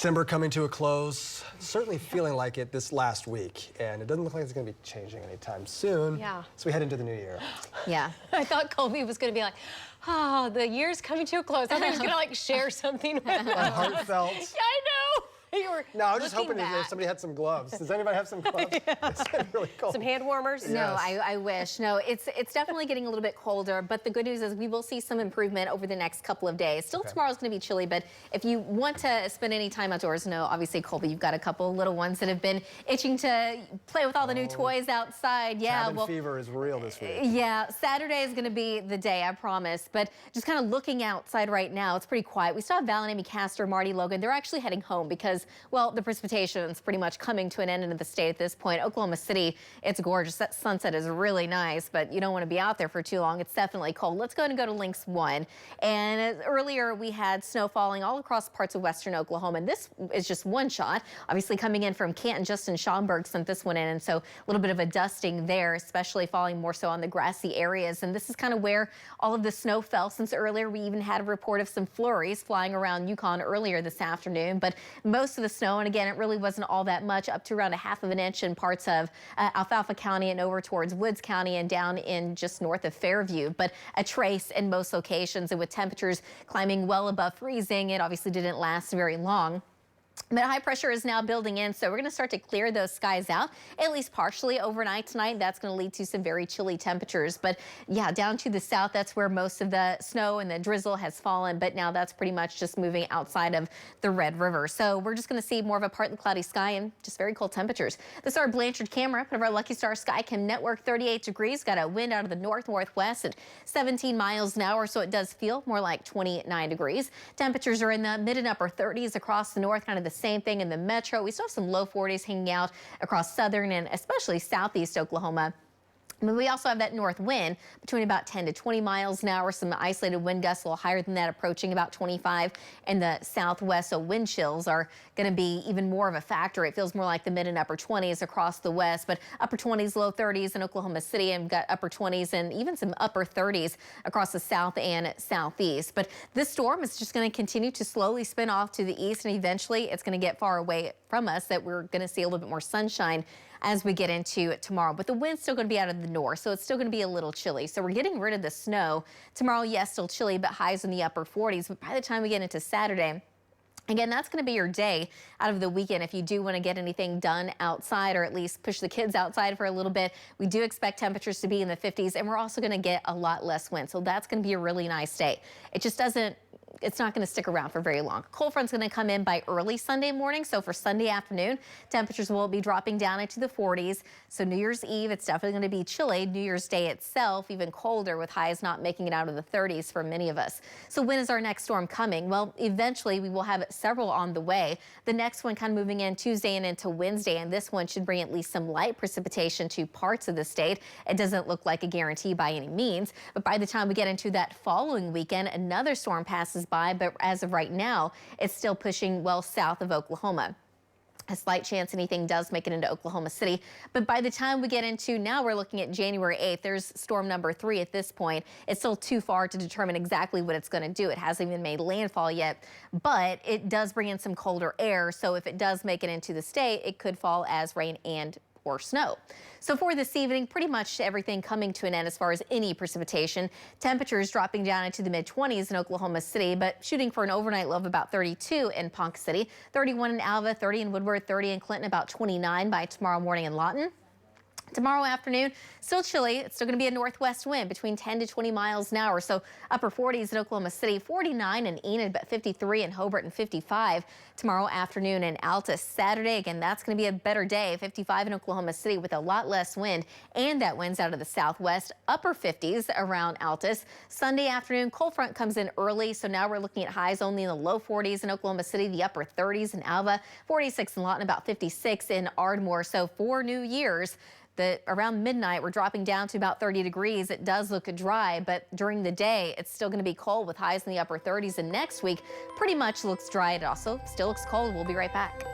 December coming to a close, certainly feeling like it this last week, and it doesn't look like it's going to be changing anytime soon. Yeah. So we head into the new year. Yeah. I thought Colby was going to be like, oh, the year's coming to a close. I thought he was going to like share something with us. Heartfelt. Yeah, I know. You were No, I was just hoping back. that somebody had some gloves. Does anybody have some gloves? It's been really cold. Some hand warmers? Yes. No, I wish. No, it's definitely getting a little bit colder, but the good news is we will see some improvement over the next couple of days. Still, tomorrow's going to be chilly, but if you want to spend any time outdoors, no, obviously, Colby, you've got a couple little ones that have been itching to play with all the new toys outside. Yeah, Cabin fever is real this week. Yeah, Saturday is going to be the day, I promise. But just kind of looking outside right now, it's pretty quiet. We still have Val and Amy Castor, Marty Logan. They're actually heading home because, well, the precipitation is pretty much coming to an end in the state at this point. Oklahoma City, it's gorgeous. That sunset is really nice, but you don't want to be out there for too long. It's definitely cold. Let's go ahead and go to Links 1. And earlier we had snow falling all across parts of western Oklahoma, and this is just one shot. Obviously coming in from Canton, Justin Schomburg sent this one in, and so a little bit of a dusting there, especially falling more so on the grassy areas. And this is kind of where all of the snow fell since earlier. We even had a report of some flurries flying around Yukon earlier this afternoon, but most of the snow, and again, it really wasn't all that much, up to around a half of an inch in parts of Alfalfa County and over towards Woods County and down in just north of Fairview, but a trace in most locations. And with temperatures climbing well above freezing, it obviously didn't last very long. But high pressure is now building in, so we're going to start to clear those skies out, at least partially overnight tonight. That's going to lead to some very chilly temperatures. But yeah, down to the south, that's where most of the snow and the drizzle has fallen. But now that's pretty much just moving outside of the Red River. So we're just going to see more of a partly cloudy sky and just very cold temperatures. This is our Blanchard camera of our Lucky Star Sky Cam network. 38 degrees, got a wind out of the northwest at 17 miles an hour, so it does feel more like 29 degrees. Temperatures are in the mid and upper 30s across the north, kind of the same thing in the metro. We still have some low 40s hanging out across southern and especially southeast Oklahoma. But we also have that north wind between about 10 to 20 miles an hour, some isolated wind gusts a little higher than that, approaching about 25 in the southwest. So wind chills are going to be even more of a factor. It feels more like the mid and upper 20s across the west, but upper 20s, low 30s in Oklahoma City, and got upper 20s and even some upper 30s across the south and southeast. But this storm is just going to continue to slowly spin off to the east, and eventually it's going to get far away from us, that we're going to see a little bit more sunshine as we get into tomorrow. But the wind's still going to be out of the north, so it's still going to be a little chilly. So we're getting rid of the snow. Tomorrow, yes, still chilly, but highs in the upper 40s. But by the time we get into Saturday, again, that's going to be your day out of the weekend if you do want to get anything done outside, or at least push the kids outside for a little bit. We do expect temperatures to be in the 50s, and we're also going to get a lot less wind. So that's going to be a really nice day. It just doesn't, it's not going to stick around for very long. Cold front's going to come in by early Sunday morning. So for Sunday afternoon, temperatures will be dropping down into the 40s. So New Year's Eve, it's definitely going to be chilly. New Year's Day itself, even colder, with highs not making it out of the 30s for many of us. So when is our next storm coming? Well, eventually we will have several on the way. The next one kind of moving in Tuesday and into Wednesday, and this one should bring at least some light precipitation to parts of the state. It doesn't look like a guarantee by any means, but by the time we get into that following weekend, another storm passes by, but as of right now, it's still pushing well south of Oklahoma. A slight chance anything does make it into Oklahoma City. But by the time we get into, now we're looking at January 8th, there's storm number 3 at this point. It's still too far to determine exactly what it's going to do. It hasn't even made landfall yet, but it does bring in some colder air. So if it does make it into the state, it could fall as rain and or snow. So for this evening, pretty much everything coming to an end as far as any precipitation. Temperatures dropping down into the mid-20s in Oklahoma City, but shooting for an overnight low of about 32 in Ponca City, 31 in Alva, 30 in Woodward, 30 in Clinton, about 29 by tomorrow morning in Lawton. Tomorrow afternoon, still chilly. It's still going to be a northwest wind between 10 to 20 miles an hour. So upper 40s in Oklahoma City, 49 in Enid, but 53 in Hobart and 55 tomorrow afternoon in Altus. Saturday, again, that's going to be a better day. 55 in Oklahoma City with a lot less wind, and that wind's out of the southwest. Upper 50s around Altus. Sunday afternoon, cold front comes in early, so now we're looking at highs only in the low 40s in Oklahoma City, the upper 30s in Alva, 46 in Lawton, about 56 in Ardmore. So for New Year's, around midnight, we're dropping down to about 30 degrees. It does look dry, but during the day, it's still going to be cold with highs in the upper 30s. And next week, pretty much looks dry. It also still looks cold. We'll be right back.